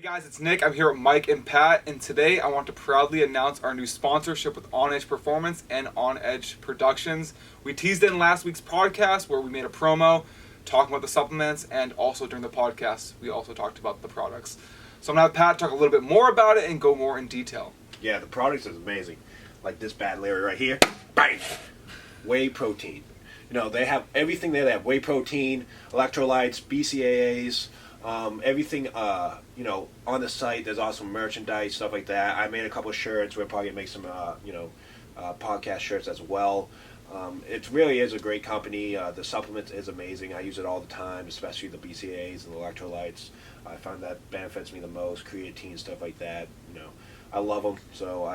guys, it's Nick. I'm here with Mike and Pat, and today I want to proudly announce our new sponsorship with On Edge Performance and On Edge Productions. We teased it in last week's podcast where we made a promo talking about the supplements, and also during the podcast we also talked about the products. So I'm going to have Pat talk a little bit more about it and go more in detail. Yeah, the products is amazing. Like this bad Larry right here. Bang! Whey protein. You know, they have everything there. They have whey protein, electrolytes, BCAAs, everything, you know, on the site. There's also merchandise, stuff like that. I made a couple of shirts. We're probably going to make some, podcast shirts as well. It really is a great company. The supplement is amazing. I use it all the time, especially the BCAAs and the electrolytes. I find that benefits me the most, creatine, stuff like that. You know, I love them. So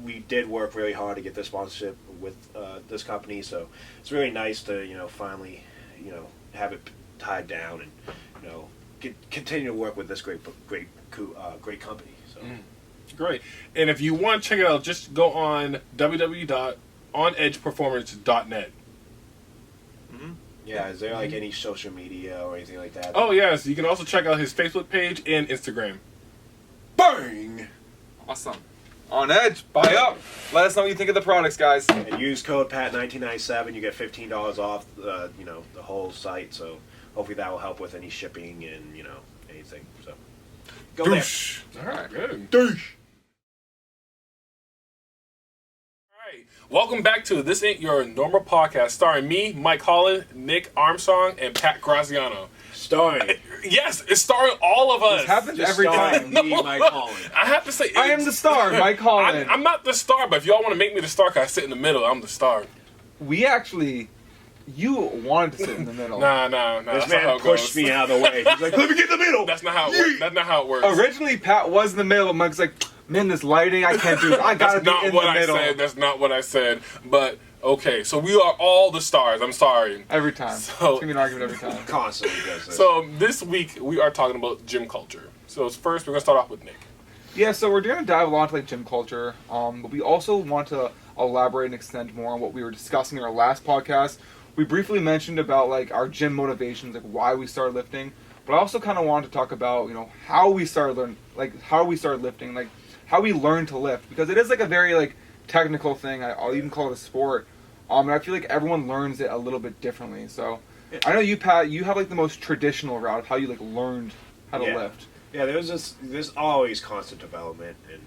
we did work really hard to get this sponsorship with this company. So it's really nice to, finally, have it tied down and, continue to work with this great company. So. Great. And if you want to check it out, just go on www.onedgeperformance.net. Mm-hmm. Yeah, is there like any social media or anything like that? Oh, yes. You can also check out his Facebook page and Instagram. Bang! Awesome. On Edge, buy up. Let us know what you think of the products, guys. And use code PAT1997. You get $15 off, the whole site. So hopefully that will help with any shipping and, anything. So go Douche. there. All right, good. Douche. Welcome back to This Ain't Your Normal Podcast, starring me, Mike Holland, Nick Armstrong, and Pat Graziano. Starring. Yes, it's starring all of us. This happens every time. Me, Mike Holland. I have to say, I am the star, Mike Holland. I'm not the star, but if y'all want to make me the star, because I sit in the middle, I'm the star. You wanted to sit in the middle. Nah. This man pushed me out of the way. He's like, let me get in the middle. That's not how it works. That's not how it works. Originally, Pat was in the middle. Mike's like, man, this lighting, I can't do it. I gotta be in the middle. That's not what I said. But okay, so we are all the stars. I'm sorry. Every time. So, it's gonna be an argument every time. Constantly does this. So this week we are talking about gym culture. So first we're gonna start off with Nick. Yeah, so we're gonna dive a lot into gym culture. But we also want to elaborate and extend more on what we were discussing in our last podcast. We briefly mentioned about our gym motivations, why we started lifting. But I also kind of wanted to talk about how we started lifting, how we learned to lift, because it is a very technical thing. I'll even call it a sport. And I feel like everyone learns it a little bit differently. So I know you, Pat, you have the most traditional route of how you learned how to lift. Yeah, there's always constant development, and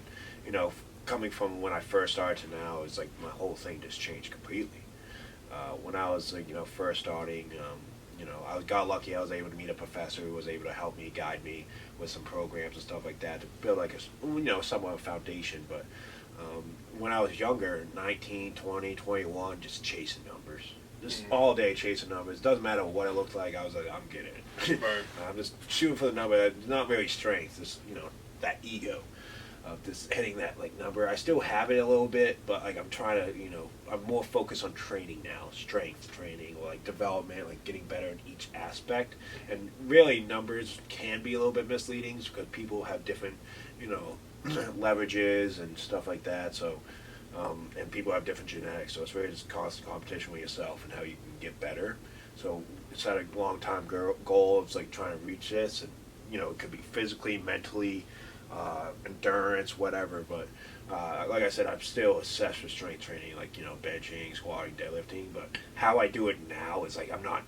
coming from when I first started to now, it's my whole thing just changed completely. When I was first starting, I got lucky. I was able to meet a professor who was able to help me, guide me with some programs and stuff like that to build a somewhat of a foundation. But when I was younger, 19, 20, 21, just chasing numbers. Just all day chasing numbers. Doesn't matter what it looked like. I was like, I'm getting it. Right. I'm just shooting for the number. It's not really strength. It's that ego of just hitting that number. I still have it a little bit, but I'm trying to I'm more focused on training now, strength training or development, getting better in each aspect. And really numbers can be a little bit misleading because people have different leverages and stuff like that. So and people have different genetics, so it's really just constant competition with yourself and how you can get better. So it's had a long time goal of trying to reach this, and it could be physically, mentally, endurance, whatever, but like I said, I'm still obsessed with strength training, benching, squatting, deadlifting, but how I do it now is I'm not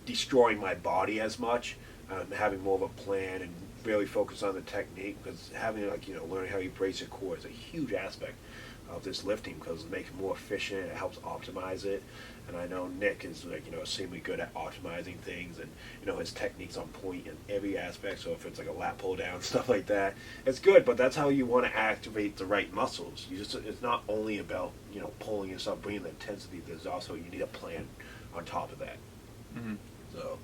destroying my body as much. I'm having more of a plan and really focus on the technique, because having learning how you brace your core is a huge aspect of this lifting, because it makes it more efficient, it helps optimize it. And I know Nick is extremely good at optimizing things, and his technique's on point in every aspect. So if it's a lat pull down, stuff like that, it's good. But that's how you want to activate the right muscles. It's not only about pulling yourself, bringing the intensity. There's also you need a plan on top of that. Mm-hmm. So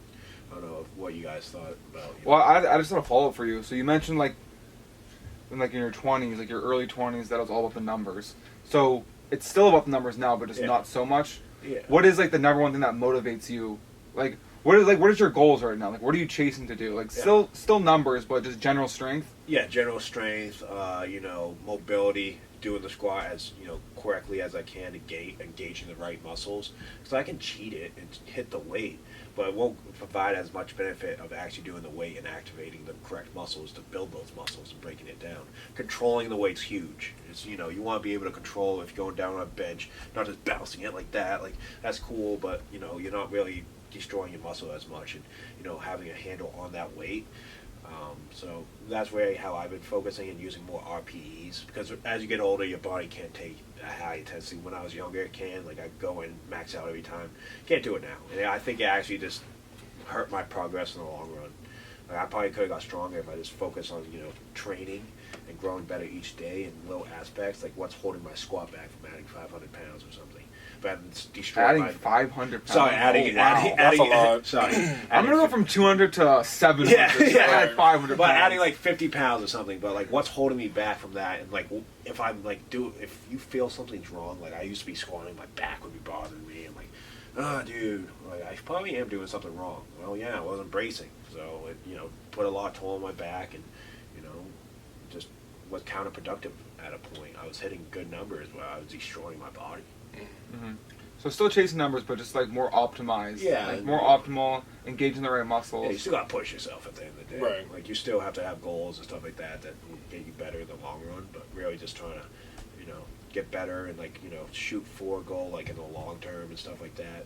I don't know what you guys thought about. Well, I just want to follow up for you. So you mentioned in your 20s, your early 20s, that was all about the numbers. So it's still about the numbers now, but just not so much. Yeah. What is the number one thing that motivates you? What is your goals right now? What are you chasing to do? Still numbers, but just general strength. Yeah, general strength. Mobility. doing the squat as correctly as I can to engaging the right muscles, because I can cheat it and hit the weight, but it won't provide as much benefit of actually doing the weight and activating the correct muscles to build those muscles and breaking it down. Controlling the weight's huge. It's, you want to be able to control if you're going down on a bench, not just bouncing it like that. Like, that's cool, but you're not really destroying your muscle as much, and having a handle on that weight. So that's how I've been focusing and using more RPEs, because as you get older, your body can't take a high intensity. When I was younger, it can. Like, I go and max out every time. Can't do it now. And I think it actually just hurt my progress in the long run. Like, I probably could have got stronger if I just focused on, training and growing better each day in little aspects, like what's holding my squat back from adding 500 pounds or something. But it's destroying Adding 500 pounds. Sorry, adding. That's a lot. Sorry. I'm going to go from 200 to 700. Yeah, So yeah. I had 500 But pounds. adding like 50 pounds or something, but like what's holding me back from that? And like if I'm like, if you feel something's wrong, like I used to be squatting, my back would be bothering me. I'm like, oh, dude, like I probably am doing something wrong. Well, yeah, I wasn't bracing, so it put a lot of toll on my back, and just was counterproductive at a point. I was hitting good numbers, but I was destroying my body. Mm-hmm. So still chasing numbers, but just like more optimized. Yeah. Like more optimal, engaging the right muscles. Yeah, you still got to push yourself at the end of the day. Right. Like, you still have to have goals and stuff like that will get you better in the long run, but really just trying to, get better and, like, shoot for a goal, like, in the long term and stuff like that.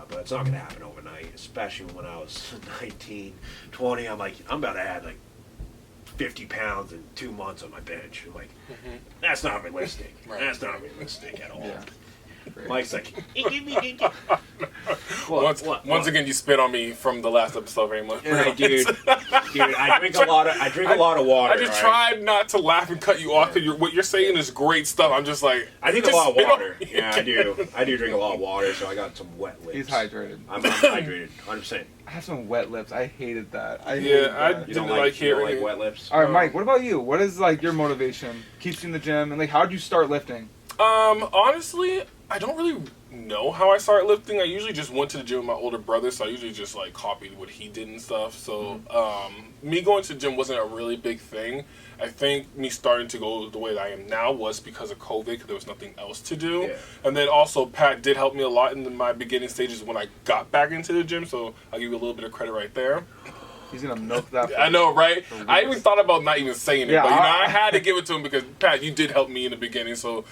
But it's not going to happen overnight, especially when I was 19, 20. I'm like, I'm about to add, like, 50 pounds in 2 months on my bench. I'm like, that's not realistic. Right. That's not realistic at all. Yeah. Mike's like, Once again, you spit on me from the last episode, Raymond. Right, dude. I drink a lot of water. I just right? tried not to laugh and cut you off, because what you're saying is great stuff. I'm just like, I drink a just lot of spit on water. me. Yeah, I do. I do drink a lot of water, so I got some wet lips. He's hydrated. I'm hydrated, 100%. I have some wet lips. I hated that. I Yeah, You Didn't don't like like hearing it. wet lips? All right, Mike. What about you? What is like your motivation? Keeps you in the gym, and like, how did you start lifting? Honestly, I don't really know how I started lifting. I usually just went to the gym with my older brother, so I usually just like copied what he did and stuff. So me going to the gym wasn't a really big thing. I think me starting to go the way that I am now was because of COVID, because there was nothing else to do. Yeah. And then also Pat did help me a lot in my beginning stages when I got back into the gym, so I'll give you a little bit of credit right there. He's gonna milk that. I know, right? I even thought about not even saying it, Yeah, but I had to give it to him because Pat, you did help me in the beginning. So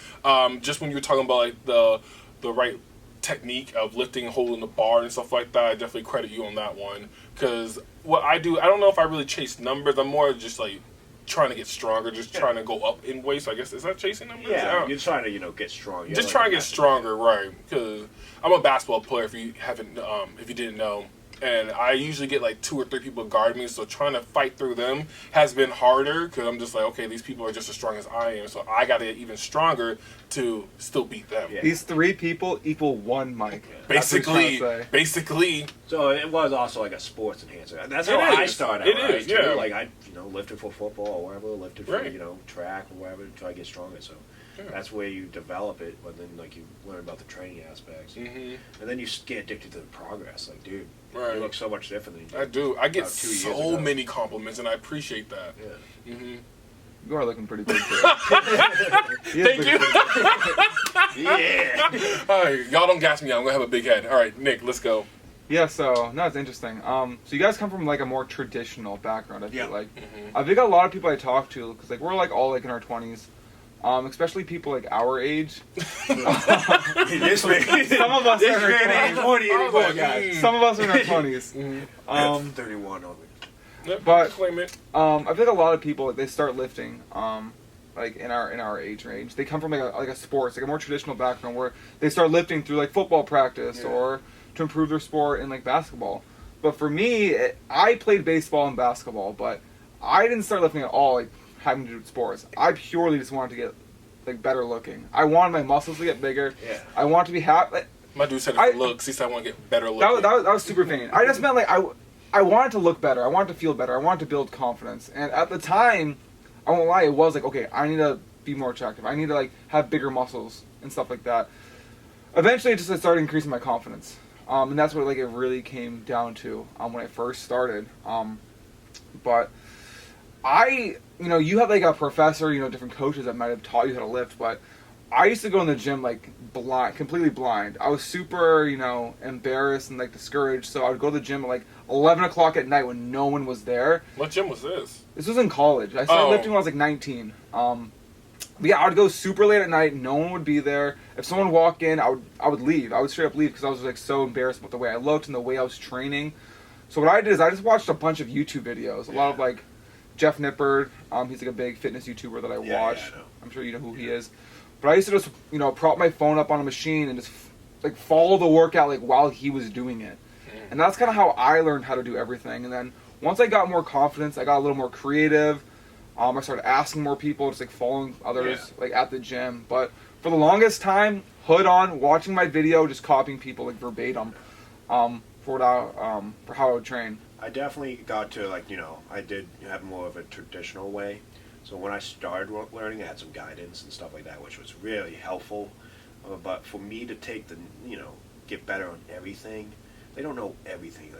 just when you were talking about like the right technique of lifting and holding the bar and stuff like that, I definitely credit you on that one. Because what I do, I don't know if I really chase numbers. I'm more just like trying to get stronger, just trying to go up in weight. So I guess, is that chasing numbers? Yeah, you're trying to, get strong. Just trying to get stronger, right? Because I'm a basketball player. If you didn't know. And I usually get like 2 or 3 people guard me, so trying to fight through them has been harder, because I'm just like, okay, these people are just as strong as I am, so I got to get even stronger to still beat them. Yeah. These 3 people equal 1 Mike. That's what Basically, he's trying to say. basically, So it was also like a sports enhancer. That's It how I is. started. It right, is, too. yeah. Like I, lifted for football or whatever, lifted for Right. track or whatever to try to get stronger. So that's where you develop it, but then like you learn about the training aspects, and then you get addicted to the progress. Like, dude, Right. you look so much different than you did. I do. I get about 2 years so ago. many compliments, and I appreciate that. Yeah. You are looking pretty good. Thank Thank you. Yeah. All right, y'all don't gas me out. I'm gonna have a big head. All right, Nick, let's go. Yeah, so no, it's interesting. So you guys come from like a more traditional background. I feel Yeah. like I think a lot of people I talk to, because like we're like all like in our 20s, especially people like our age. This man. Some of us are in our man ain't 20s. 20 I was anymore, like, guys. Some of us are in our 20s. I'm 31 on me. Yep, But- claim it. I feel like a lot of people like, they start lifting, like in our age range. They come from like a sports, like a more traditional background where they start lifting through like football practice or to improve their sport in like basketball. But for me, I played baseball and basketball, but I didn't start lifting at all, like having to do with sports. I purely just wanted to get like better looking. I wanted my muscles to get bigger. Yeah. I wanted to be happy. My dude said it I- for looks. He said I want to get better looking. That was super vain. I just meant like I wanted to look better. I wanted to feel better. I wanted to build confidence. And at the time, I won't lie, it was like, okay, I need to be more attractive. I need to like have bigger muscles and stuff like that. Eventually, it just started increasing my confidence. And that's what like it really came down to when I first started. But you have like a professor, different coaches that might have taught you how to lift, but I used to go in the gym like blind, completely blind. I was super, embarrassed and like discouraged, so I would go to the gym at like 11 o'clock at night when no one was there. What gym was this? This was in college. I started lifting when I was like 19. But yeah, I would go super late at night. No one would be there. If someone walked in, I would leave. I would straight up leave because I was like so embarrassed about the way I looked and the way I was training. So what I did is I just watched a bunch of YouTube videos. A lot of like Jeff Nippard. He's like a big fitness YouTuber that I watch. Yeah, I know. I'm sure you know who he is. But I used to just prop my phone up on a machine and just like follow the workout like while he was doing it. And that's kind of how I learned how to do everything. And then once I got more confidence, I got a little more creative. I started asking more people, just like following others like at the gym. But for the longest time, hood on, watching my video, just copying people like verbatim for how I would train. I definitely got to I did have more of a traditional way. So when I started learning, I had some guidance and stuff like that, which was really helpful. But for me to take get better on everything, they don't know everything.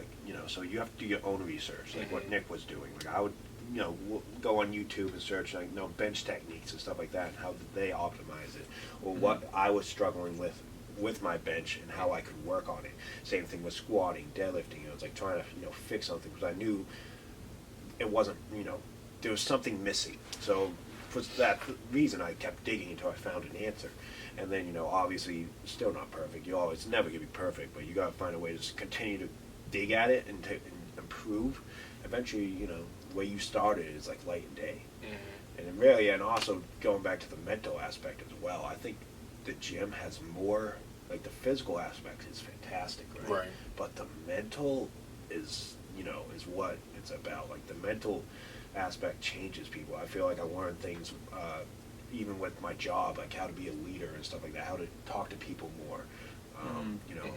So you have to do your own research, like what Nick was doing. Like I would, go on YouTube and search bench techniques and stuff like that, and how did they optimize it, or what I was struggling with my bench and how I could work on it. Same thing with squatting, deadlifting. It was like trying to fix something because I knew it wasn't there was something missing. So for that reason, I kept digging until I found an answer. And then obviously still not perfect. You always never gonna be perfect, but you gotta find a way to continue to dig at it and improve. Eventually, the way you started is like light and day. And really, and also going back to the mental aspect as well, I think the gym has more, like the physical aspect is fantastic, right? But the mental is what it's about. Like the mental aspect changes people. I feel like I learned things even with my job, like how to be a leader and stuff like that, how to talk to people more,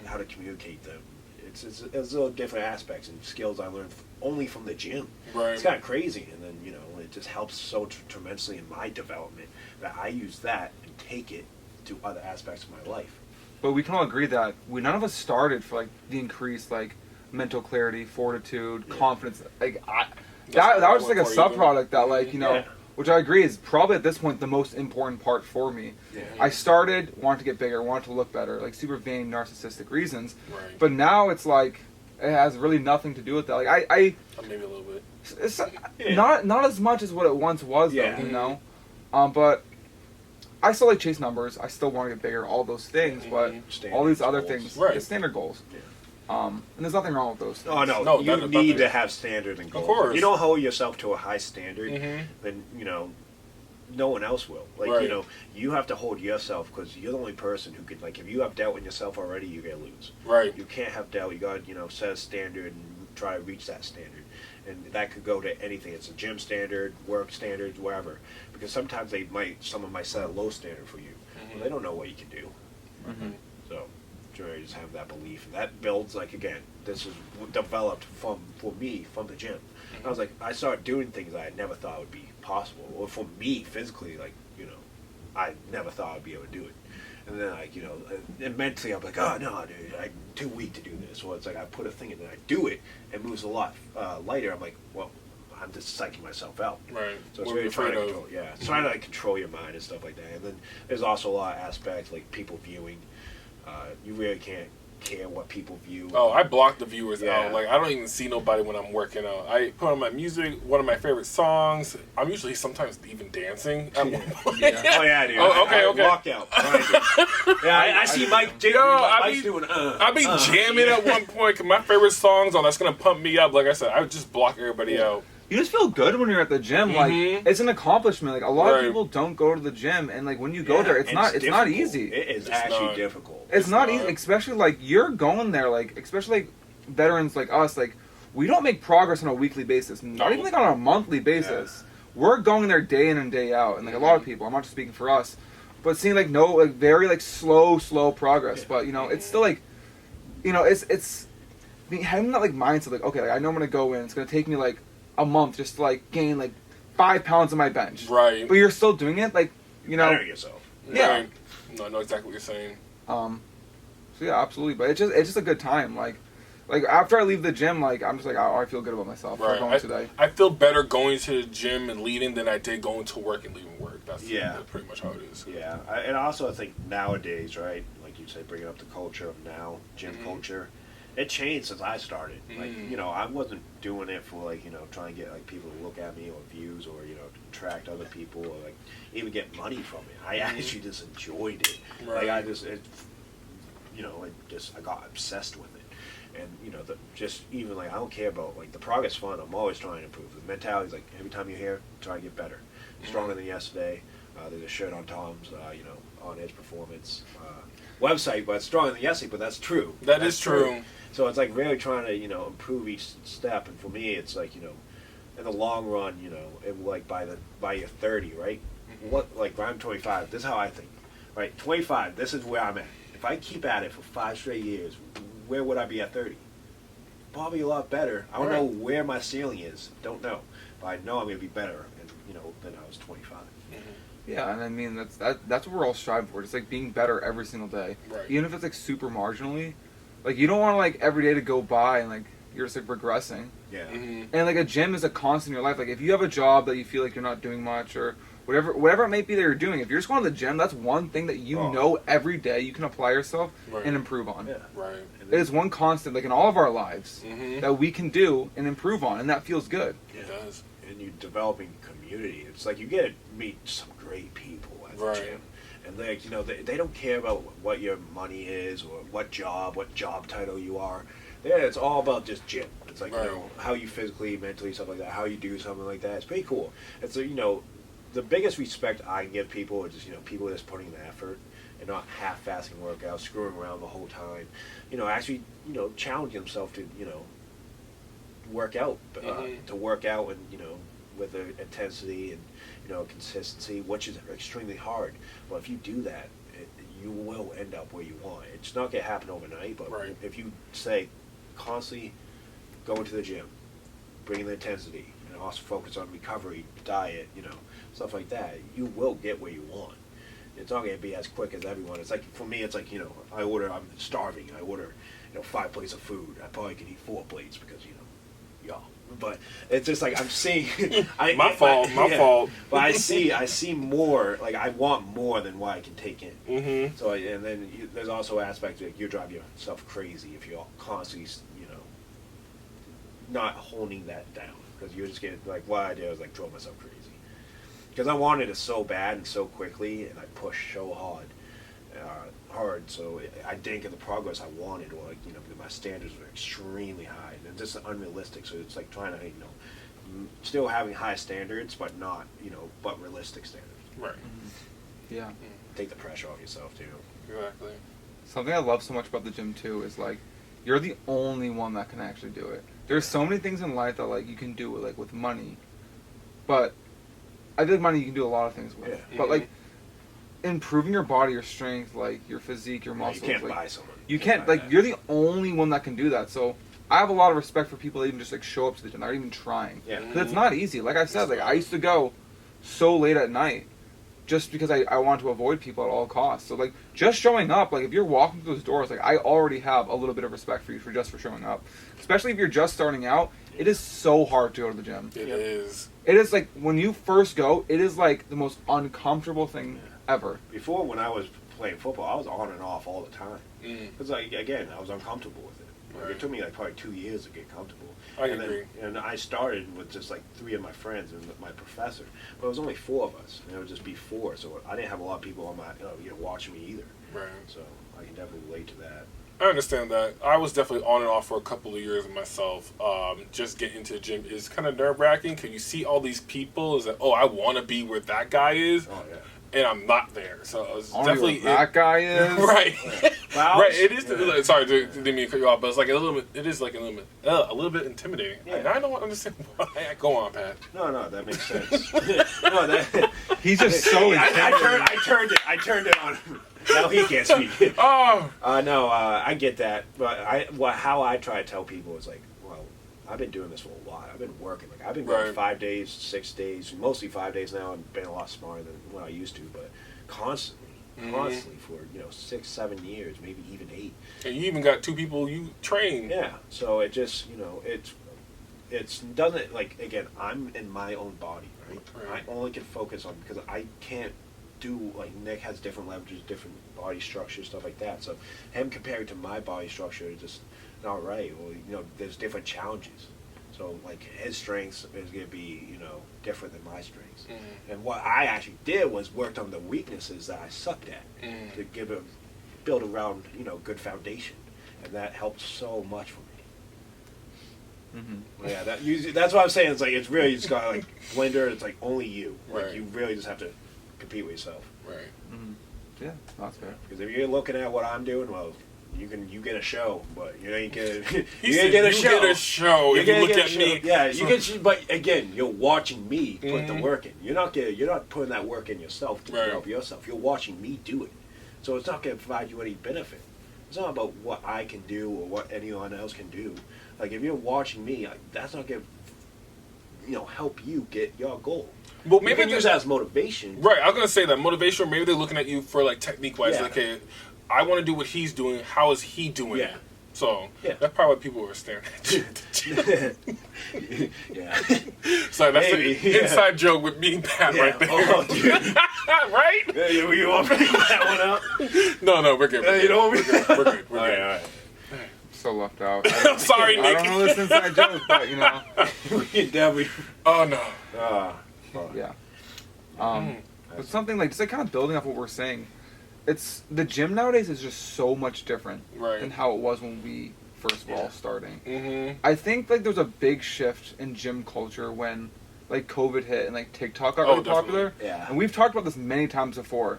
how to communicate them. It's little different aspects and skills I learned only from the gym. Right. It's kind of crazy, and then it just helps so tremendously in my development that I use that and take it to other aspects of my life. But we can all agree that none of us started for like the increased like mental clarity, fortitude, confidence. Like that was just like a subproduct that which I agree is probably at this point the most important part for me. Yeah. I started wanting to get bigger, wanted to look better, like super vain, narcissistic reasons. Right. But now it's like it has really nothing to do with that. Like I maybe a little bit. It's not as much as what it once was, though. But I still like chase numbers. I still want to get bigger. All those things, but all these other things, the standard goals. Yeah. And there's nothing wrong with those things. Oh no, you need to have standard and goals. Of course. If you don't hold yourself to a high standard, then no one else will. Like you have to hold yourself because you're the only person who can. Like if you have doubt in yourself already, you're gonna lose. Right. You can't have doubt. You got set a standard and try to reach that standard, and that could go to anything. It's a gym standard, work standards, wherever. Because sometimes someone might set a low standard for you. Well, they don't know what you can do. So. I just have that belief, and that builds this is developed for me from the gym. I was like, I started doing things I never thought would be possible, or for me physically, I never thought I'd be able to do it. And then and mentally I'm like, oh no, dude, I'm too weak to do this. Well, it's like I put a thing in and I do it, it moves a lot lighter. I'm like, well, I'm just psyching myself out. Right. So it's really trying to control. Yeah, it's trying to control your mind and stuff like that. And then there's also a lot of aspects like people viewing. You really can't care what people view. Oh, I block the viewers out. Like I don't even see nobody when I'm working out. I put on my music, one of my favorite songs. I'm usually sometimes even dancing at one point. Oh yeah, dude. Okay. Walk out. I see Mike. Mike's doing. I be jamming at one point because my favorite songs on that's gonna pump me up. Like I said, I would just block everybody out. You just feel good when you're at the gym. Like it's an accomplishment. Like a lot of people don't go to the gym, and like when you go there, it's not easy. It is actually difficult. It's not easy, especially like you're going there. Like especially like veterans like us. Like we don't make progress on a weekly basis. Not even like on a monthly basis. We're going there day in and day out, and like a lot of people. I'm not just speaking for us, but seeing very slow progress. But it's still like, it's having that like mindset. Like okay, I know I'm gonna go in. It's gonna take me like a month just to like gain like 5 pounds on my bench. Right. But you're still doing it, like Better yourself. Yeah. Right. No, I know exactly what you're saying. So yeah, absolutely. But it's just a good time. Like like after I leave the gym, like I'm just like, oh, I feel good about myself for going today. I feel better going to the gym and leaving than I did going to work and leaving work. That's pretty much how it is. Yeah, and also I think nowadays, right, like you say, bringing up the culture of now, gym culture, it changed since I started. Like, you know, I wasn't doing it for like, you know, trying to get like people to look at me or views or, you know, to attract other people or like even get money from it. I actually just enjoyed it. Right. Like you know, I got obsessed with it. And, you know, just even like, I don't care about like the progress fund. I'm always trying to improve. The mentality is like every time you're here, try to get better. Stronger than yesterday. There's a shirt on Tom's, you know, on Edge Performance website, but stronger than yesterday, but that's true. That's true. So it's like really trying to, you know, improve each step. And for me, it's like, you know, in the long run, you know, like by your 30, right? Like I'm 25. This is how I think, right? 25. This is where I'm at. If I keep at it for 5 straight years, where would I be at 30? Probably a lot better. I don't know where my ceiling is. Don't know, but I know I'm going to be better, you know, than I was 25. Yeah, and I mean that's what we're all striving for. It's like being better every single day, even if it's like super marginally. Like you don't want to like every day to go by and like you're just like regressing. Yeah. And like a gym is a constant in your life. Like if you have a job that you feel like you're not doing much or whatever it may be that you're doing, if you're just going to the gym, that's one thing that you know every day you can apply yourself and improve on. Yeah. Right. It is one constant like in all of our lives that we can do and improve on, and that feels good. It does. And you're developing community. It's like you get to meet some great people at the gym. And like, you know, they don't care about what your money is or what job title you are. Yeah, it's all about just gym. It's like, you know, how you physically, mentally, stuff like that, how you do something like that. It's pretty cool. It's, you know, the biggest respect I can give people is just, you know, people that's putting the effort and not half-assing workouts, screwing around the whole time. You know, actually, you know, challenge themselves to, you know, work out, and, you know, with the intensity and, you know, consistency, which is extremely hard. But if you do that, you will end up where you want. It's not going to happen overnight, but if you say constantly going to the gym, bringing the intensity, and also focus on recovery, diet, you know, stuff like that, you will get where you want. It's not going to be as quick as everyone. It's like, for me, it's like, you know, I'm starving. I order, you know, 5 plates of food. I probably can eat 4 plates because, you know, y'all. But it's just like I'm seeing. My fault. But I see more. Like I want more than what I can take in. So and then there's also aspects that you drive yourself crazy if you're constantly, you know, not holding that down because you're just getting like what I did was like drove myself crazy because I wanted it so bad and so quickly and I pushed so hard. So I didn't get the progress I wanted, or like, you know, my standards were extremely high and just unrealistic. So it's like trying to, you know, still having high standards, but not, you know, but realistic standards. Right. Yeah. Take the pressure off yourself too. Exactly. Something I love so much about the gym too is like you're the only one that can actually do it. There's so many things in life that like you can do like with money, but I feel like money you can do a lot of things with. Yeah. But like improving your body, your strength, like your physique, your muscles. You can't like, buy someone. You can't like you're the only one that can do that. So I have a lot of respect for people that even just like show up to the gym, not even trying. Yeah. Because it's not easy. Like I said, like I used to go so late at night just because I want to avoid people at all costs. So like just showing up, like if you're walking through those doors, like I already have a little bit of respect for you for showing up. Especially if you're just starting out, it is so hard to go to the gym. It is. It is like when you first go, it is like the most uncomfortable thing ever. Before, when I was playing football, I was on and off all the time. Because like again, I was uncomfortable with it. Like, it took me like probably 2 years to get comfortable. I agree. And I started with just like 3 of my friends and my professor, but it was only 4 of us, and it would just be 4. So I didn't have a lot of people on my, you know, watching me either. Right. So I can definitely relate to that. I understand that. I was definitely on and off for a couple of years myself. Just getting into the gym is kind of nerve-wracking because you see all these people. Is that, oh, I want to be where that guy is. Oh, yeah. And I'm not there, so it's definitely that guy is right. Right, it is. Sorry, didn't mean to cut you off, but it's like a little bit. It is like a little bit intimidating. Yeah. And I don't understand why. Go on, Pat. No, that makes sense. No, that he's just so intimidating. I turned it on him. Now he can't speak. Oh. No, I get that, but how I try to tell people is like, well, I've been doing this for a while. I've been working. Like I've been going 5 days, 6 days, mostly 5 days now, and been a lot smarter than what I used to. But constantly, constantly for 6, 7 years, maybe even 8. And you even got 2 people you train. Yeah, so it just it's doesn't, like, again, I'm in my own body, right? Right. I only can focus on, because I can't do, like, Nick has different leverages, different body structure, stuff like that. So him compared to my body structure is just not right. Well, there's different challenges. So, like, his strengths is going to be, different than my strengths. And what I actually did was worked on the weaknesses that I sucked at to build around, good foundation. And that helped so much for me. Mm-hmm. Yeah, that's what I'm saying. It's like, it's really just got, like, blender. It's like only you. Like, Right. you really just have to compete with yourself. Right. Mm-hmm. Yeah, that's fair. Because if you're looking at what I'm doing, well, you get a show, but you ain't get He you said ain't get a you show. get a show if you gonna look get a at show. me. Yeah, you So- get. But again, you're watching me put the Mhm. work in. You're not putting that work in yourself to Right. develop yourself. You're watching me do it, so it's not going to provide you any benefit. It's not about what I can do or what anyone else can do. Like, if you're watching me, that's not going to help you get your goal. Well, You maybe can use that as motivation. Right, I was gonna say that motivation. Maybe they're looking at you for like technique wise. Yeah. Like, okay, I want to do what he's doing. How is he doing Yeah. it? So Yeah. that's probably what people were staring at you. Yeah. So that's Maybe, an yeah. inside joke with me and Pat Yeah. right there. Oh, dude. Right? Yeah, you want to bring that one up? No, we're good. You don't want me? We're good. We're good. We're All good. right. So left out. I'm sorry, I Nick. don't know this inside joke, but We can definitely. Oh no. yeah. Mm. But something like just like kind of building off what we're saying, it's the gym nowadays is just so much different Right. than how it was when we first were Yeah. all starting. Mm-hmm. I think like there's a big shift in gym culture when like COVID hit and like TikTok got Oh, really popular. definitely. Yeah. And we've talked about this many times before.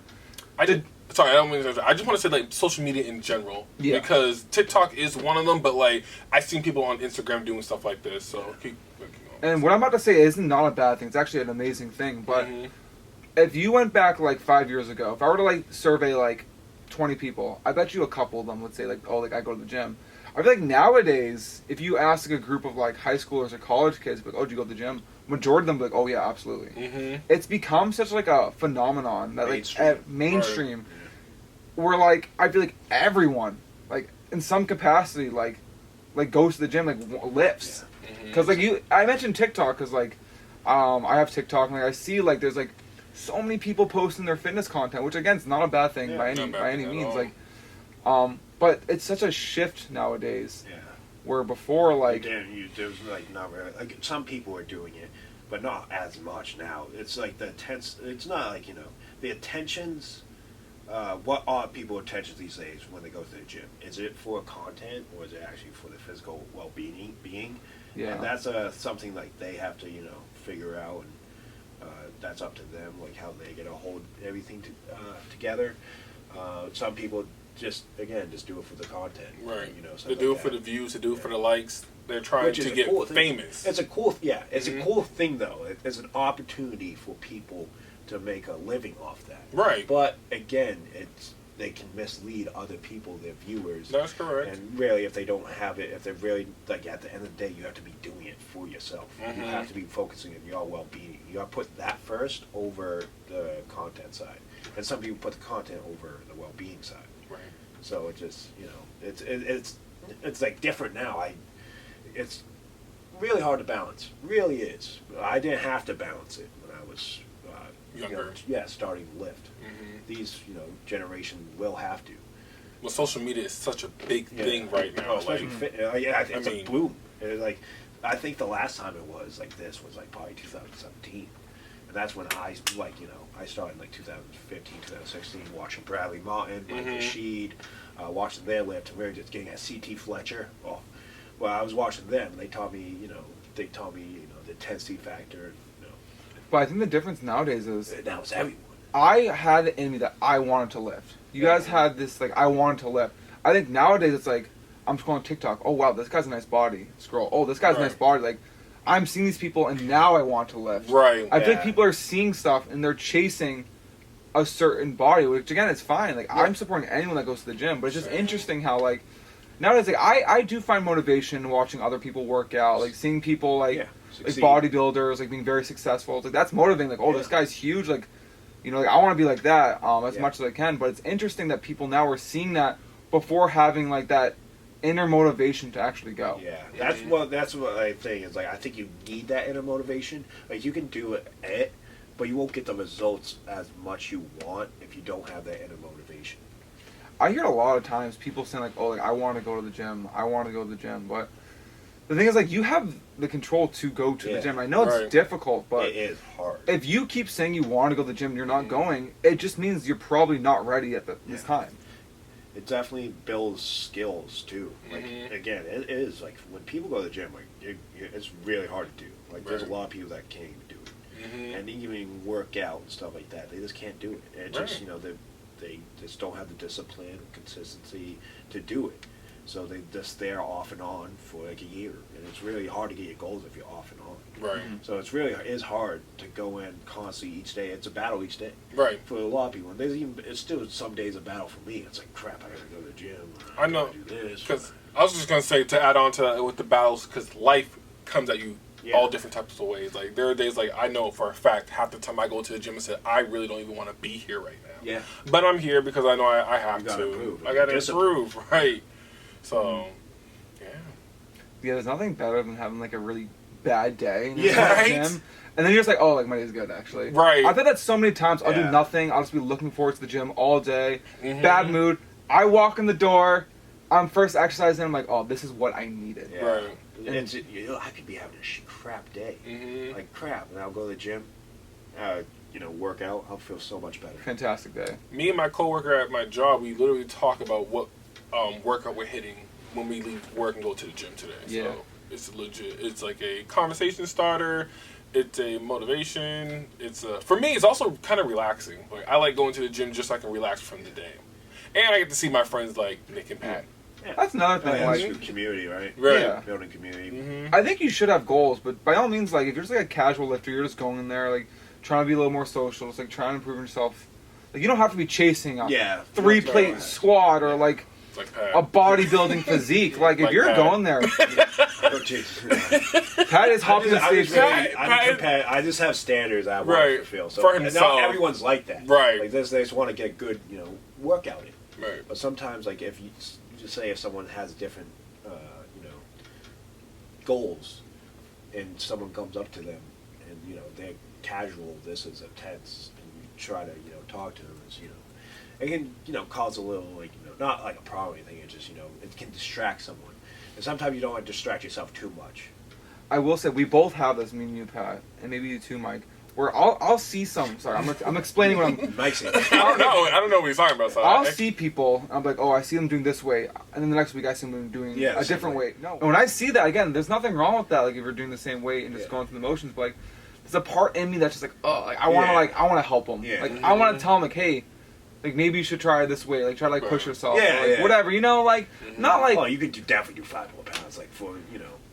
I did. Sorry, I don't mean to. I just want to say like social media in general. Yeah. Because TikTok is one of them, but like I've seen people on Instagram doing stuff like this. So keep going. And what I'm about to say is not a bad thing. It's actually an amazing thing. But Mhm. if you went back like 5 years ago, if I were to like survey like 20 people, I bet you a couple of them would say like, oh, like I go to the gym. I feel like nowadays, if you ask like a group of like high schoolers or college kids, like, oh, do you go to the gym? Majority of them be like, oh yeah, absolutely. Mm-hmm. It's become such like a phenomenon that Mainstream. like mainstream, where like I feel like everyone like in some capacity like goes to the gym, like lifts. Because like I mentioned TikTok because like I have TikTok and like I see like there's like so many people posting their fitness content, which again is not a bad thing Yeah, by not bad any at means. all. Like but it's such a shift nowadays Yeah. where before like There's like not really, like some people are doing it, but not as much now. It's like it's not like the attentions. What are people's attentions these days when they go to the gym? Is it for content or is it actually for the physical well-being? yeah. And that's something like they have to figure out, and that's up to them, like how they get to hold everything together. Some people just do it for the content, Right. stuff They do like it for that. the views. They do it for the likes. They're trying Which is to a get cool thing. famous. It's a cool, it's Mhm. a cool thing though. It's an opportunity for people to make a living off that. Right. But again, they can mislead other people, their viewers. That's correct. And really, if they don't have it, if they're really like at the end of the day, you have to be doing it for yourself. Mhm. You have to be focusing on your well-being. You got to put that first over the content side. And some people put the content over the well-being side. Right. So it just it's like different now. It's really hard to balance. Really is. I didn't have to balance it when I was Younger. starting to lift. Mm-hmm. These generation will have to. Well, social media is such a big thing right now. Oh, especially Like, it's I mean- a boom. It's like I think the last time it was like this was like probably 2017, and that's when I started in like 2015, 2016 watching Bradley Martin, Mike Mhm. Rashid, watching their lift, and we were just getting at CT Fletcher. Oh, well, I was watching them. They taught me, the intensity factor. but I think the difference nowadays is Now it's everyone. I had it in me that I wanted to lift. You guys had this like I wanted to lift. I think nowadays it's like I'm scrolling TikTok. Oh wow, this guy's a nice body. Scroll. Oh, this guy's a nice Right. body. Like I'm seeing these people and now I want to lift. right. I feel Yeah. like people are seeing stuff and they're chasing a certain body, which again is fine. Like I'm supporting anyone that goes to the gym, but it's just Same. interesting how like nowadays like I do find motivation watching other people work out, like seeing people like Yeah, like succeed. bodybuilders like being very successful. It's like that's motivating. Like oh, this Yeah. guy's huge. Like You know, like, I want to be like that as Yeah. much as I can. But it's interesting that people now are seeing that before having like that inner motivation to actually go. Yeah, that's what I think is like. I think you need that inner motivation. Like you can do it, but you won't get the results as much you want if you don't have that inner motivation. I hear a lot of times people saying like, "Oh, like I want to go to the gym. I want to go to the gym." But the thing is, like, you have the control to go to Yeah. the gym. I know Right. it's difficult, but It is hard. if you keep saying you want to go to the gym and you're not going, it just means you're probably not ready at this Yeah. time. It definitely builds skills too. Like again, it is like when people go to the gym, like it's really hard to do. Like there's a Right. lot of people that can't even do it, and even work out and stuff like that. They just can't do it. And it just Right. they just don't have the discipline, consistency to do it. So they just there off and on for like a year, and it's really hard to get your goals if you're off and on. Right. So it's really is hard to go in constantly each day. It's a battle each day Right. for a lot of people. And there's even it's still some days a battle for me. It's like crap. I gotta go to the gym. I know. gotta do this. Because I was just gonna say to add on to that with the battles, because life comes at you Yeah. all different types of ways. Like there are days like I know for a fact half the time I go to the gym and say I really don't even want to be here right now. Yeah. But I'm here because I know I have You gotta to. improve. I gotta Discipline. improve, right? So, yeah. Yeah, there's nothing better than having like a really bad day in Yeah. the Right? gym, and then you're just like, oh, like my day's good actually. Right. I've done that so many times. I'll do Yeah. nothing. I'll just be looking forward to the gym all day. Mhm. Bad mood. I walk in the door. I'm first exercising. I'm like, oh, this is what I needed. Yeah. Right. It's I could be having a crap day, Mhm. like crap, and I'll go to the gym, work out. I'll feel so much better. Fantastic day. Me and my coworker at my job, we literally talk about what workout we're hitting when we leave work and go to the gym today. Yeah. So it's legit. It's like a conversation starter. It's a motivation. It's for me. It's also kind of relaxing. Like I like going to the gym just so I can relax from the day, and I get to see my friends like Nick and Pat. Yeah. That's another thing. Yeah, like, it's community, right? Right. Yeah. Building community. Mm-hmm. I think you should have goals, but by all means, like if you're just like a casual lifter, you're just going in there like trying to be a little more social, just like trying to improve yourself. Like you don't have to be chasing a Yeah. 3-plate squat or like It's like Pat. a bodybuilding physique. Like if Like you're Pat. going there, Oh, jeez. Pat is hopping the stage. I just have standards I want Right. to feel. So For and himself. not everyone's like that. Right. Like this, they just want to get a good, workout in. Right. But sometimes, like if you just say if someone has different, goals, and someone comes up to them, and they're casual, this is intense, and you try to talk to them, it can cause a little not like a problem or anything. It's just it can distract someone, and sometimes you don't want to distract yourself too much. I will say we both have this, me and you, Pat, and maybe you too, Mike. Where I'll see some. Sorry, I'm explaining what I'm. Mike's I don't know what he's talking about. So I'll see people, and I'm like, oh, I see them doing this way, and then the next week I see them doing Yeah, a same different way. way. No, and when I see that again, there's nothing wrong with that. Like if you're doing the same way and just Yeah. going through the motions, but like there's a part in me that's just like, oh, like I want to Yeah. I want to help them. Yeah. Like I want to tell them like, hey, like maybe you should try this way. Like try to like push yourself. Yeah, or, like, yeah. whatever. Like not like oh, you could definitely do 5 more pounds, like for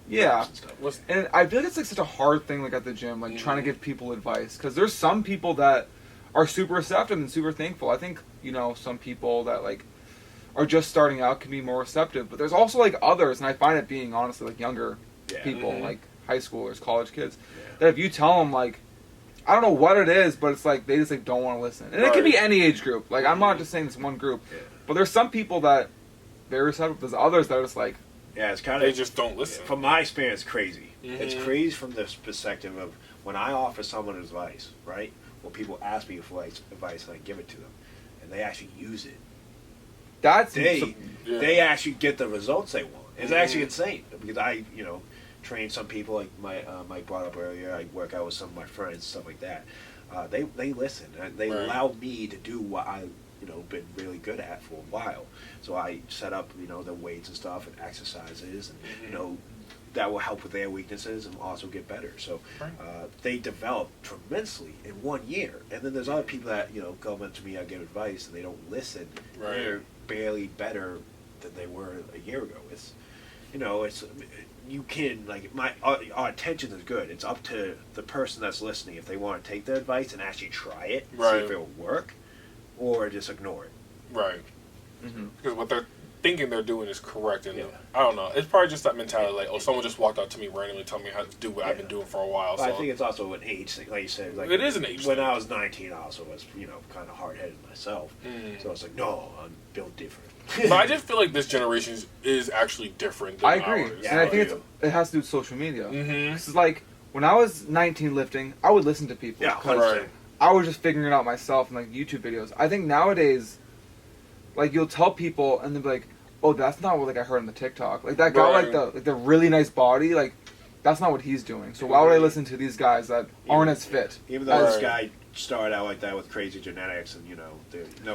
Yeah. reps and stuff. What's- And I feel like it's like such a hard thing, like at the gym, like trying to Mhm. give people advice, because there's some people that are super receptive and super thankful. I think some people that like are just starting out can be more receptive, but there's also like others, and I find it being honestly like younger Yeah. people, Mhm. like high schoolers, college kids, Yeah. that if you tell them like, I don't know what it is, but it's like they just like don't want to listen, and it can be Right. any age group. Like I'm not just saying it's one group, Yeah. but there's some people that they're receptive. There's others that are just like, Yeah, it's kind They of just don't listen. From my experience, crazy. It's Mhm. crazy from the perspective of when I offer someone advice, right? Well, people ask me for advice and I give it to them, and they actually use it. that's They Yeah. they actually get the results they want. It's Mhm. actually insane because I train some people like Mike brought up earlier. I work out with some of my friends, stuff like that. They listen. They Right. allow me to do what I been really good at for a while. So I set up the weights and stuff and exercises and Mhm. that will help with their weaknesses and also get better. So Right. they develop tremendously in 1 year. And then there's other people that come up to me, I give advice, and they don't listen. Right. They're barely better than they were a year ago. It's you can our attention is good. It's up to the person that's listening if they want to take the advice and actually try it, see Right. if it will work, or just ignore it. Right. Mhm. Because what they're thinking they're doing is correct. And Yeah. I don't know. It's probably just that mentality, like, oh, someone just walked up to me randomly, telling me how to do what I've been doing for a while. But So I think it's also an age thing, like you said. Like it is an age When thing. I was 19, I also was, kind of hard-headed myself. So I was like, no, I'm built different. But I just feel like this generation is actually different than I agree, ours. Yeah, and I think do. it has to do with social media. Mhm. This is like when I was 19 lifting, I would listen to people. Yeah, 'cause right. I was just figuring it out myself in like YouTube videos. I think nowadays, like you'll tell people and they'll be like, "Oh, that's not what like I heard on the TikTok. Like that guy, Right. like the really nice body, like that's not what he's doing. So why would I listen to these guys that aren't as fit?" Even though this Right. guy started out like that with crazy genetics and,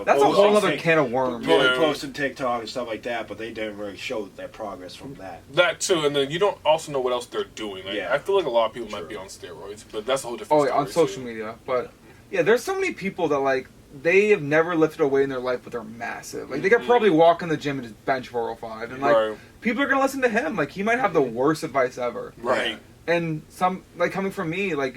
That's a whole posting other Tik- can of worms. Yeah. posting TikTok and stuff like that, but they didn't really show their progress from that. That too, and then you don't also know what else they're doing. Like, Yeah. I feel like a lot of people might True. be on steroids, but that's a whole different Oh, yeah, story. on social too. media. But yeah, there's so many people that like they have never lifted a weight in their life, but they're massive. Like they could probably walk in the gym and just bench 405, and like Right. people are gonna listen to him. Like he might have the worst advice ever. Right. And some like coming from me, like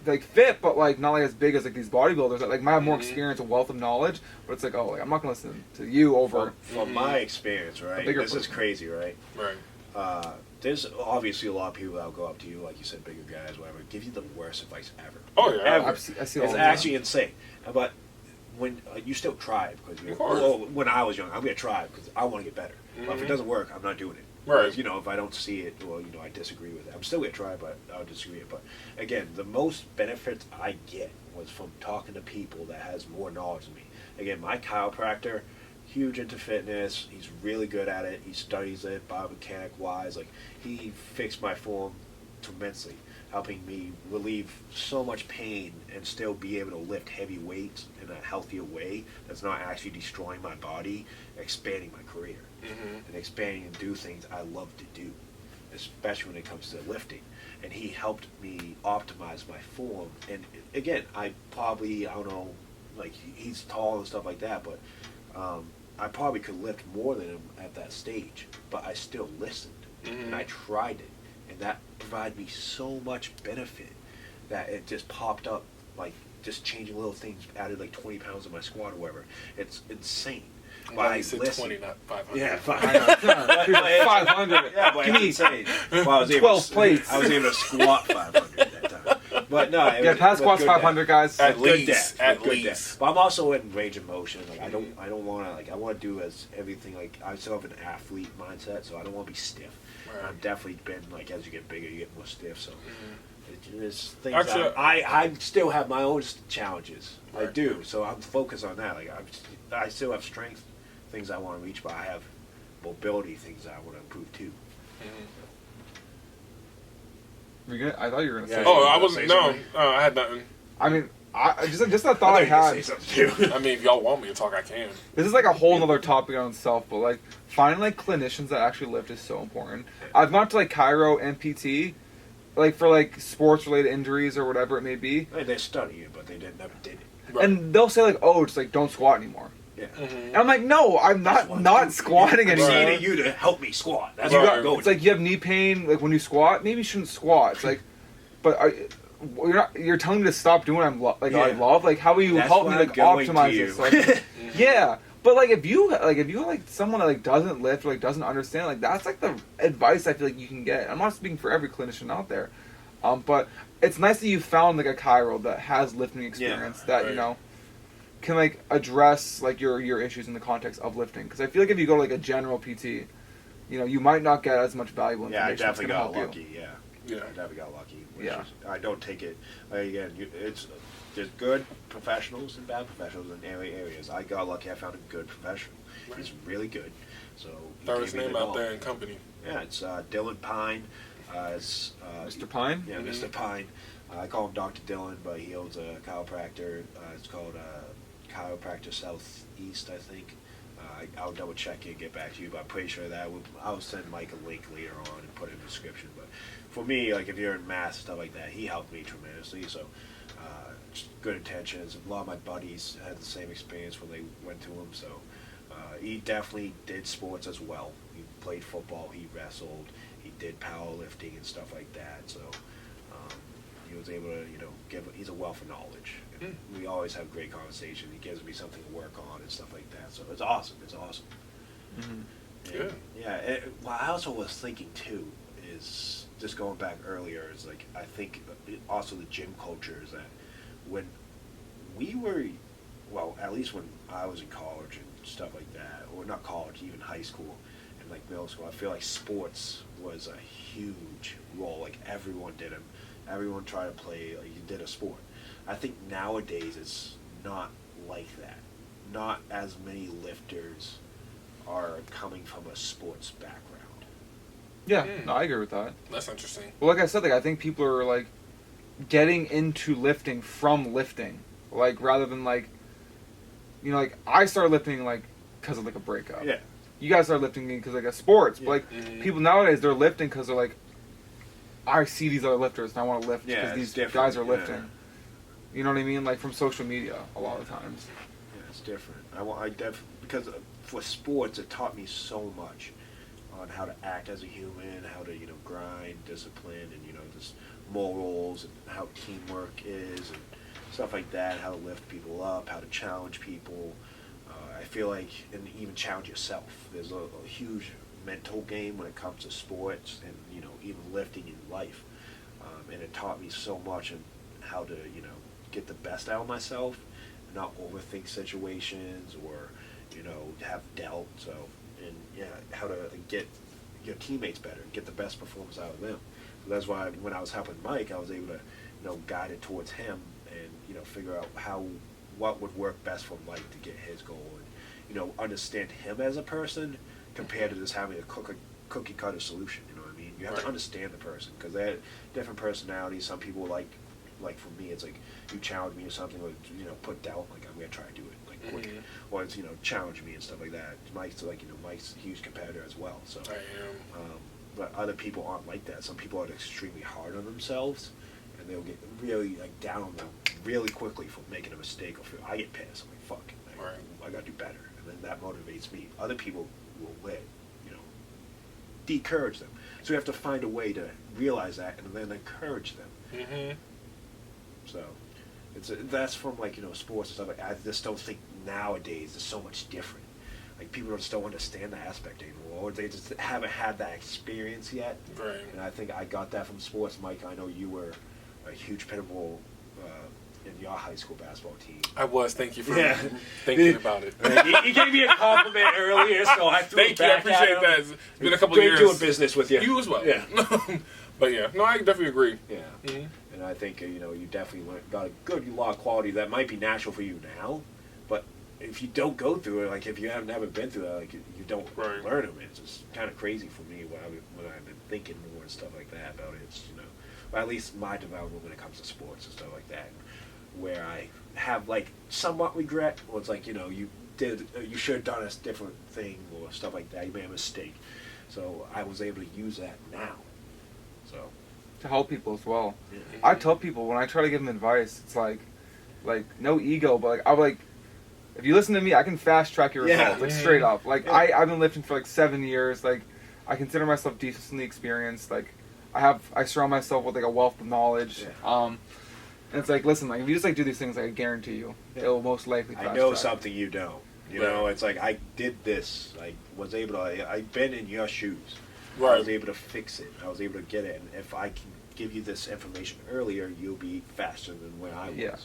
like fit, but like not like as big as like these bodybuilders that like might have more Mhm. experience, a wealth of knowledge. But it's like, oh, like I'm not gonna listen to you over. From my experience, right? bigger This is person. crazy, right? Right. There's obviously a lot of people that'll go up to you, like you said, bigger guys, whatever, give you the worst advice ever. Oh, yeah. Ever. I see all It's the time. actually insane. But when you still try it because Of course. well, when I was young, I'm gonna try it because I want to get better. But if it Mhm. doesn't work, I'm not doing it. Right. Whereas, if I don't see it, well, I disagree with it. I'm still gonna try, but I'll disagree with it. But again, the most benefits I get was from talking to people that has more knowledge than me. Again, my chiropractor, huge into fitness. He's really good at it. He studies it biomechanic wise. Like he fixed my form tremendously, helping me relieve so much pain and still be able to lift heavy weights in a healthier way that's not actually destroying my body, expanding my career, and expanding and do things I love to do, especially when it comes to lifting. And he helped me optimize my form. And again, I don't know, like he's tall and stuff like that, but I probably could lift more than him at that stage, but I still listened and I tried it, and that provided me so much benefit that it just popped up, like just changing little things, added like 20 pounds in my squat or whatever. It's insane. I'm But glad I you said listened. 20, not 500. Yeah, I know. 500. Yeah, but Give it's me insane. Well, I was 12 plates. I was able to squat 500 at that time. But no, it Yeah, was, past with squats good 500, guys. At With good least, depth, at with good least. depth. But I'm also in range of motion. Like I don't want to I want to do as everything. Like I still have an athlete mindset, so I don't want to be stiff. Right. I've definitely been like as you get bigger, you get more stiff. So there's things Actually, I still have my own challenges. I Right. do. So I'm focused on that. Like I still have strength, things I want to reach, but I have mobility things I want to improve too. You good? I thought you were gonna Yeah. say. Oh, I Say wasn't. No, something? I had nothing. I mean, I just a thought I I thought you had. were gonna say something too. I mean, if y'all want me to talk, I can. This is like a whole other topic on itself, but like finding like clinicians that actually lift is so important. I've gone to like Chiro and PT, like for like sports related injuries or whatever it may be, I mean, they study it, but they never did it. Right. and they'll say like, "Oh, just like don't squat anymore." Yeah. And I'm like, "No, I'm That's not what I'm squatting I'm anymore." needing you to help me squat. That's You what got- I'm going. It's like you have knee pain, like when you squat, maybe you shouldn't squat. It's like, but you're telling me to stop doing what I Yeah. love. Like, how will you That's help me why like I'm going to optimize you. this? Like, yeah, but like if you like someone that like doesn't lift, or, like doesn't understand, like that's like the advice I feel like you can get. I'm not speaking for every clinician out there, but it's nice that you found like a chiro that has lifting experience that right. Can like address like your issues in the context of lifting. Because I feel like if you go to like a general PT, you might not get as much valuable Yeah, I information. that's definitely gonna got help you. lucky. Yeah. Yeah. I definitely got lucky. Yeah. I don't take it. Again, there's good professionals and bad professionals in areas. I got lucky. I found a good professional. Right. He's really good. So he Throw gave his me the name out knowledge. there in company. Yeah, it's Dylan Pine. It's Mr. Pine. Yeah, Mr. Pine. I call him Dr. Dylan, but he owns a chiropractor. It's called Chiropractor Southeast, I think. I'll double check it and get back to you, but I'm pretty sure that I'll send Mike a link later on and put it in the description. But for me, like if you're in math stuff like that, he helped me tremendously. So just good intentions. A lot of my buddies had the same experience when they went to him. So he definitely did sports as well. He played football. He wrestled. He did powerlifting and stuff like that. So he was able to, he's a wealth of knowledge. And we always have great conversation. He gives me something to work on and stuff like that. So it's awesome. It's awesome. Mm-hmm. Good. Yeah. What I also was thinking too is just going back earlier is like I think also the gym culture is that when we were, well, at least when I was in college and stuff like that, or not college, even high school and like middle school, I feel like sports was a huge role. Like everyone did them. Everyone tried to play, like you did a sport. I think nowadays it's not like that. Not as many lifters are coming from a sports background. Yeah, Hmm. no, I agree with that. That's interesting. Well, like I said, like I think people are like getting into lifting from lifting, like rather than like, you know, like I started lifting like because of like a breakup. Yeah. You guys started lifting because like a sports, but like Mhm. people nowadays they're lifting because they're like, I see these other lifters and I want to lift Yeah, because it's these different, guys are yeah. lifting. You know what I mean? Like from social media a lot of times. Yeah, it's different. Because for sports, it taught me so much on how to act as a human, how to grind, discipline, and just morals and how teamwork is and stuff like that. How to lift people up, how to challenge people. I feel like, and even challenge yourself. There's a huge mental game when it comes to sports and even lifting in life. And it taught me so much on how to get the best out of myself, not overthink situations or have doubt. So how to get your teammates better, get the best performance out of them. So that's why when I was helping Mike, I was able to guide it towards him and figure out what would work best for Mike to get his goal and understand him as a person compared to just having a cookie cutter solution. You know what I mean? You have to Right. understand the person because they have different personalities. Some people like for me, it's like you challenge me or something, or put doubt, like I'm gonna try to do it, like quick, Mhm. or it's challenge me and stuff like that. Mike's Mike's a huge competitor as well, so. I am. But other people aren't like that. Some people are extremely hard on themselves, and they'll get really down on them really quickly for making a mistake. Or I get pissed. I'm like, fuck, Right. I gotta do better, and then that motivates me. Other people will encourage them. So we have to find a way to realize that and then encourage them. Mm-hmm. So that's from sports and stuff. Like I just don't think nowadays it's so much different. Like people just don't understand the aspect anymore, or they just haven't had that experience yet. Right. And I think I got that from sports, Mike. I know you were a huge pinnacle in your high school basketball team. I was. Thank you for Yeah. thinking about it. He gave me a compliment earlier, so I threw Thank it you. I back appreciate at him. that. It's been a couple Great years. doing business with you. You as well. Yeah. But yeah, no, I definitely agree. Yeah. Mhm. And I think you definitely got a good lot of quality that might be natural for you now, but if you don't go through it, like if you have never been through that, like you don't Right. learn them. It's just kind of crazy for me when I've been thinking more and stuff like that about it. It's, or at least my development when it comes to sports and stuff like that, where I have somewhat regret, or it's like you should have done a different thing or stuff like that. You made a mistake, so I was able to use that now. So. To help people as well. Yeah. I tell people when I try to give them advice, it's like no ego, but I'm like, if you listen to me, I can fast track your Yeah. results, like straight up. Like Yeah. I've been lifting for 7 years. Like I consider myself decently experienced. Like I surround myself with a wealth of knowledge. Yeah. And it's like, listen, if you just do these things, I guarantee you, Yeah. it will most likely. I fast know track. something you don't. Right. It's like I did this. I was able to. I've been in your shoes. I Right. was able to fix it. I was able to get it. And if I can give you this information earlier, you'll be faster than when I was. Yeah.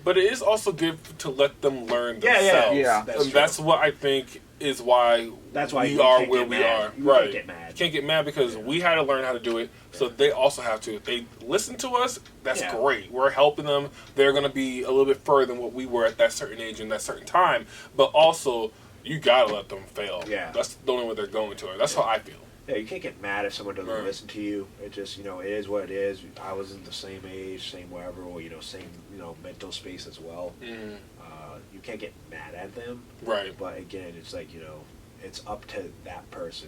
But it is also good to let them learn Yeah, themselves. Yeah. That's and true. that's what I think is why That's why we you are can't where get we mad. are. You right. can't get mad. You can't get mad because we had to learn how to do it, so they also have to. If they listen to us, that's Yeah. great. We're helping them. They're going to be a little bit further than what we were at that certain age and that certain time. But also, you got to let them fail. Yeah. That's the only way they're going to it. That's how I feel. Yeah, you can't get mad if someone doesn't Right. listen to you. It just, it is what it is. I wasn't the same age, same whatever, or, same, mental space as well. Mm. You can't get mad at them. Right. But again, it's like, it's up to that person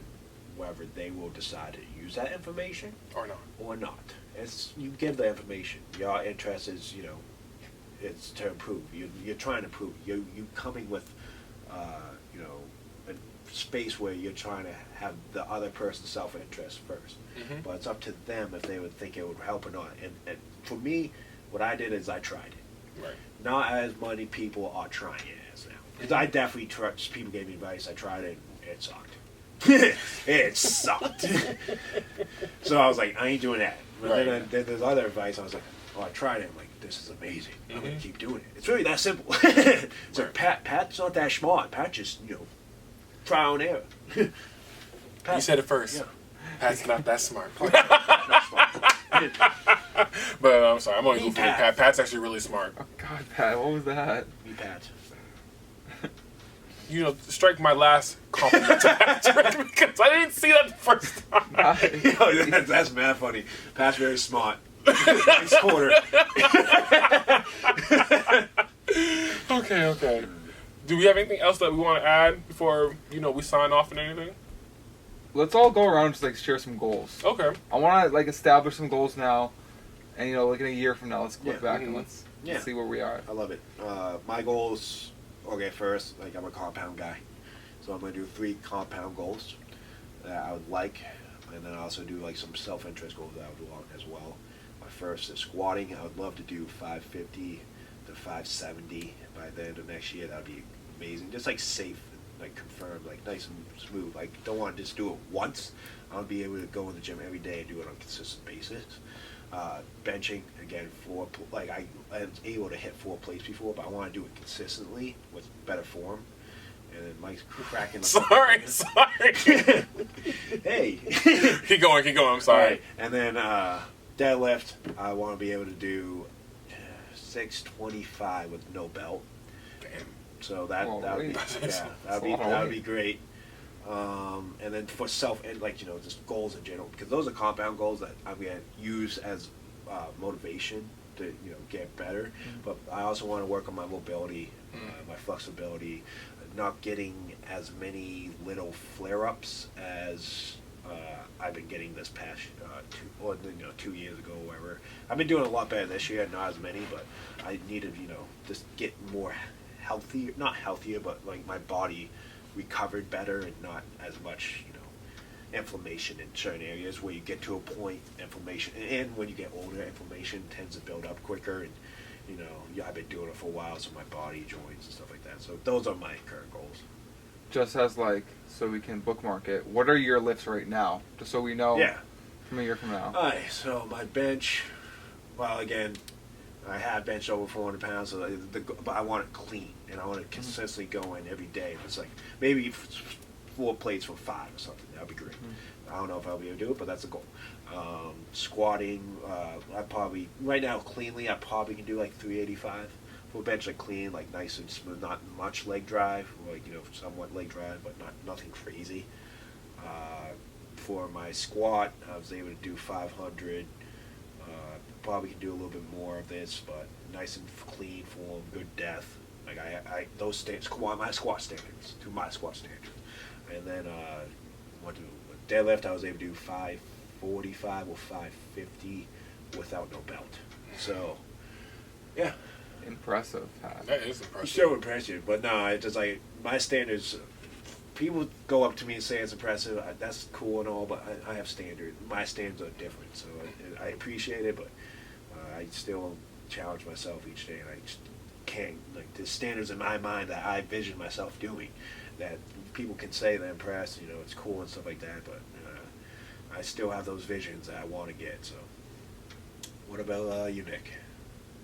whether they will decide to use that information Or not. or not. It's you give the information. Your interest is, it's to improve. You're trying to improve. You coming with, a space where you're trying to have the other person's self-interest first. Mhm. But it's up to them if they would think it would help or not. And for me, what I did is I tried it. Right. Not as many people are trying it as now. Because I definitely trust, people gave me advice, I tried it, it sucked. It sucked. So I was like, I ain't doing that. But Right. then there's other advice. I was like, oh, I tried it. I'm like, this is amazing. I'm gonna keep doing it. It's really that simple. So Right. Pat's not that smart. Pat just trial and error. Pat, You said it first. Yeah. Pat's not that smart. Not smart. But I'm sorry, I'm only Me, goofing with Pat. Pat. Pat's actually really smart. Oh God, Pat, what was that? Me, Pat. Strike my last compliment to Patrick because I didn't see that the first time. That's mad funny. Pat's very smart. Nice quarter. Okay. Do we have anything else that we want to add before we sign off and anything? Let's all go around and just like share some goals. Okay. I want to like establish some goals now, and like in a year from now, let's look Yeah. back Mhm. and let's Yeah. see where we are. I love it. My goals, first, like I'm a compound guy. So I'm going to do 3 compound goals that I would like. And then I also do like some self-interest goals that I would want as well. My first is squatting. I would love to do 550 to 570 by the end of next year. That would be amazing. Just like safe, like confirmed, like nice and smooth. Like don't want to just do it once. I want to be able to go in the gym every day and do it on a consistent basis. Benching again, I was able to hit 4 plates before, but I want to do it consistently with better form. And then Mike's cracking. Sorry. Hey. Keep going. I'm All sorry. right. And then deadlift, I want to be able to do 625 with no belt. Damn. So that Oh, would be wait. That's a lot of that would weight. be great. And then for just goals in general, because those are compound goals that I'm gonna use as motivation to get better. But I also want to work on my mobility, my flexibility, not getting as many little flare-ups as I've been getting this past 2 years ago or whatever. I've been doing a lot better this year, not as many, but I need to just get more healthier, not healthier, but like my body recovered better and not as much inflammation in certain areas where you get to a point inflammation, and when you get older inflammation tends to build up quicker, and I've been doing it for a while, so my body joints and stuff like that. So those are my current goals. Just as so we can bookmark it. What are your lifts right now? Just so we know. Yeah. From a year from now. Alright, so my bench, well, again, I have benched over 400 pounds, so but I want it clean, and I want to consistently go in every day. It's like maybe 4 plates for 5 or something. That'd be great. I don't know if I'll be able to do it, but that's a goal. Squatting, I probably right now cleanly, I probably can do like 385. For bench like clean, like nice and smooth, not much leg drive, like somewhat leg drive, but nothing crazy. For my squat, I was able to do 500. Probably can do a little bit more of this, but nice and clean form, good depth. Like those my squat standards, to my squat standards. And then deadlift, I was able to do 545 or 550 without no belt. So, yeah. Impressive, Pat. That is impressive. So impressive, but no, it's just like my standards. People go up to me and say it's impressive. That's cool and all, but I have standards. My standards are different, so I appreciate it, but I still challenge myself each day, and I just can't. Like the standards in my mind that I envision myself doing, that people can say they're impressed, it's cool and stuff like that, but I still have those visions that I want to get. So, what about you, Nick?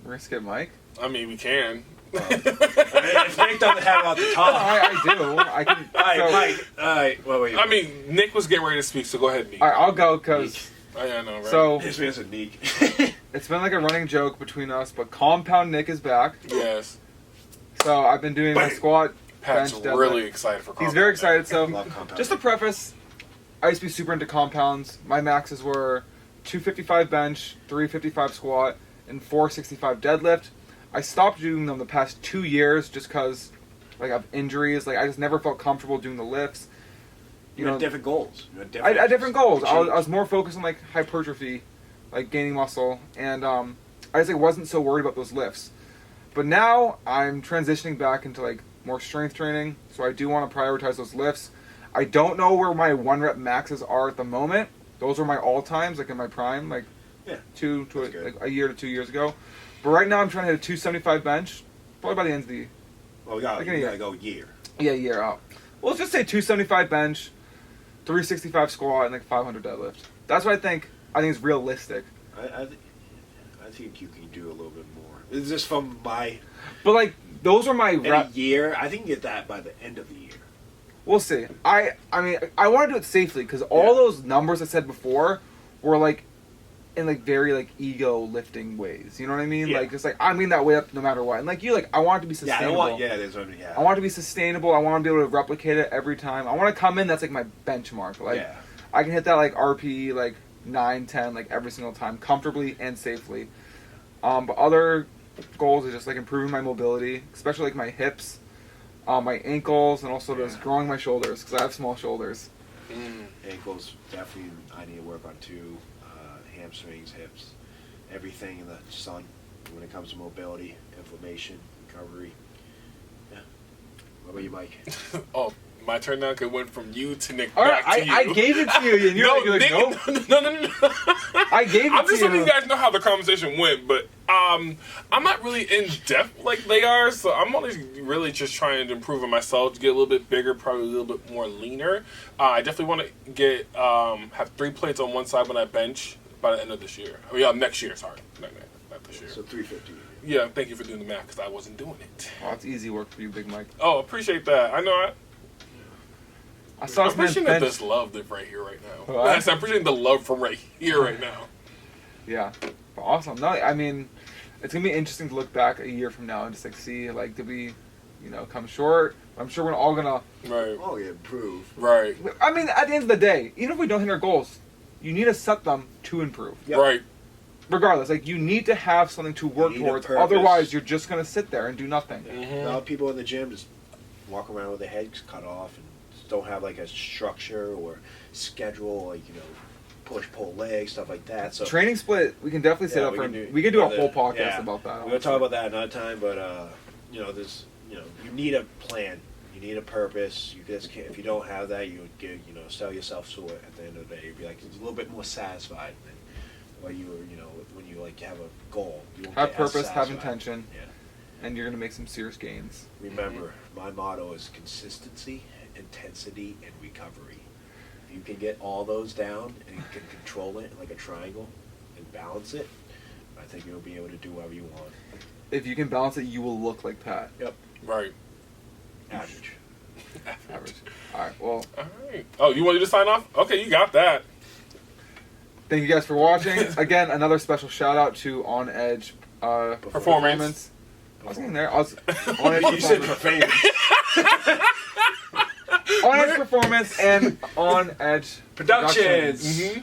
We're gonna skip Mike. I mean, we can. If Nick doesn't have it off the No, top. I do. I can. All right, so, Mike. All right, what were you? I mean, Nick was getting ready to speak, so go ahead, Nick. All right, I'll go because. I know, right? So His man's a Nick. it's been like a running joke between us, but Compound Nick is back. Yes. So I've been doing my Bang. squat, Pat's bench, deadlift. really excited for He's very excited. So Love compound. just to preface, I used to be super into compounds. My maxes were 255 bench, 355 squat, and 465 deadlift. I stopped doing them the past 2 years just because, of injuries. I just never felt comfortable doing the lifts. You had different goals. You had I had different goals. I change. was more focused on hypertrophy, gaining muscle, and I just wasn't so worried about those lifts. But now I'm transitioning back into more strength training, so I do want to prioritize those lifts. I don't know where my 1 rep maxes are at the moment. Those were my all times, in my prime, Yeah, a year to 2 years ago. But right now I'm trying to hit a 275 bench, probably by the end of the well, we gotta Like a year. go year. year out. Well, let's just say 275 bench, 365 squat, and like 500 deadlift. That's what I think is realistic. I think you can do a little bit more. Is this from my But like those are my in a rep. year? I think you get that by the end of the year. We'll see. I mean, I want to do it safely because all those numbers I said before were like in like very like ego lifting ways. You know what I mean? Yeah. Like just like I'm getting that weight up no matter what. And like you, like I want it to be Yeah, I sustainable. don't want. Yeah, there's one. Yeah, I want it to be sustainable. I want to be able to replicate it every time. I want to come in. That's like my benchmark. Like yeah. I can hit that like RPE like 9, 10 like every single time comfortably and safely. But other goals is just like improving my mobility, especially like my hips, my ankles, and also just growing my shoulders because I have small shoulders. Ankles definitely. I need to work on too. Hamstrings, hips, everything in the sun when it comes to mobility, inflammation, recovery. Yeah. What about you, Mike? Oh, my turn now. It went from you to Nick All right, back to you. I gave it to you, and you're like, Nick, nope. no. I gave it I'm to just you. letting you guys know how the conversation went, but I'm not really in depth like they are, so I'm only really just trying to improve on myself to get a little bit bigger, probably a little bit more leaner. I definitely want to get have 3 plates on one side when I bench by the end of this year. I mean, next year. Sorry, not this year. So 350. Yeah, thank you for doing the math because I wasn't doing it. Oh, it's easy work for you, Big Mike. Oh, appreciate that. I know. I saw I'm this man appreciating bench. this love that right here, right now. What? Yes, I'm appreciating the love from right here, right now. Yeah, awesome. No, I mean, it's gonna be interesting to look back a year from now and just like see like did we, come short. I'm sure we're all gonna. Right. Oh, yeah, improve. Right. I mean, at the end of the day, even if we don't hit our goals, you need to set them to improve. Yep. Right. Regardless, like you need to have something to work need a towards. purpose. Otherwise, you're just gonna sit there and do nothing. Mhm. A lot of people in the gym just walk around with their heads cut off and just don't have like a structure or schedule, like push, pull, legs, stuff like that. So Training split, we can definitely set Yeah, up we for. can do- We could do a another- whole podcast yeah. about that. we're gonna talk about that another time. But there's you need a plan. You need a purpose. You just can't, if you don't have that, you would get sell yourself short at the end of the day. You'd be like it's a little bit more satisfied than what you were when you like have a goal. You won't Have get as purpose, have satisfied. intention, Yeah. and you're gonna make some serious gains. Remember, my motto is consistency, intensity, and recovery. If you can get all those down and you can control it like a triangle and balance it, I think you'll be able to do whatever you want. If you can balance it, you will look like Pat. Yep. Right. Average. Average. All right. Well, All right. Oh, you wanted to sign off? Okay, you got that. thank you guys for watching. Again, another special shout out to On Edge Performance. I was getting there. On Edge You said Performance. profane. On Edge Performance and On Edge Productions. Mhm.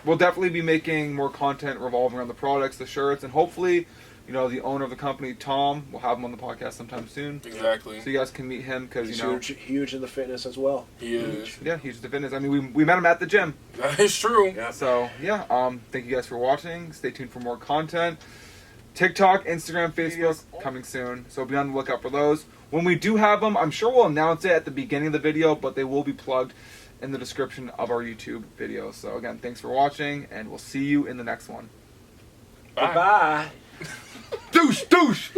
We'll definitely be making more content revolving around the products, the shirts, and hopefully, the owner of the company, Tom, we'll have him on the podcast sometime soon. Exactly. So you guys can meet him because, He's huge in the fitness as well. He is. yeah, he's the fitness. I mean, we met him at the gym. That is true. Yeah. So, yeah, thank you guys for watching. Stay tuned for more content. TikTok, Instagram, Facebook, coming soon. So be on the lookout for those. When we do have them, I'm sure we'll announce it at the beginning of the video, but they will be plugged in the description of our YouTube video. So, again, thanks for watching, and we'll see you in the next one. Bye. Bye. Douche!